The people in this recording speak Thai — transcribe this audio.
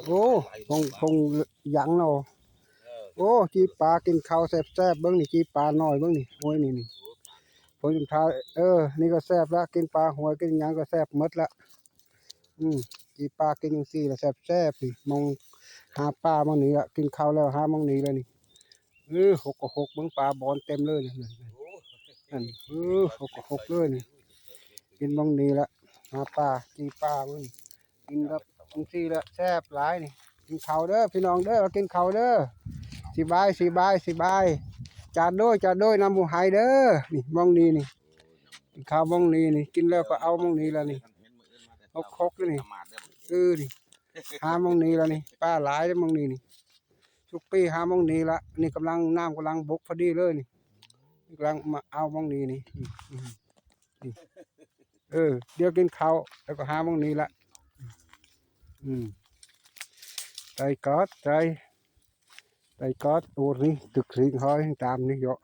โอ้คงยังเนาะโอ้จีปลากินข้าวแซ่บๆเบิ่งนี่จีปลาน้อยเบิ่งนี่โอ้ยนี่ผมถึงทานี่ก็แซ่บละกินปลาหวยกินหยังก็แซ่บหมดละจีปลากินจังซี่ละแซ่บนี่มองหาปลามั่งนี่ละกินข้าวแล้วหามั่งนี่แล้วนี่หกก็หกเบิ่งปลาบอนเต็มเลยนั่นหกก็หกเลยนี่กินมั่งนี่ละหาปลาจีปลาเบิ่งกินแล้วจังซี่ละแซ่บหลายนี่กินข้าวเด้อพี่น้องเด้อกินข้าวเด้อสิบายจานด้วยน้ำหมูไหเด้อนี่มองนี่นี่กินข้าวมองนี่นี่กินแล้วก็เอามองนี่แล้วนี่คกนี่นี่หามองนี่แล้วนี่ปลาหลายมองนี่นี่ทุกปีหามองนี่ละนี่กำลังน้ำกำลังบกพอดีเลยนี่กำลังมาเอามองนี่นี่เดี๋ยวกินข้าวแล้วก็หามองนี่ละใจกอดตัวนี้ตึกสิงหอยตามนี่เยอะ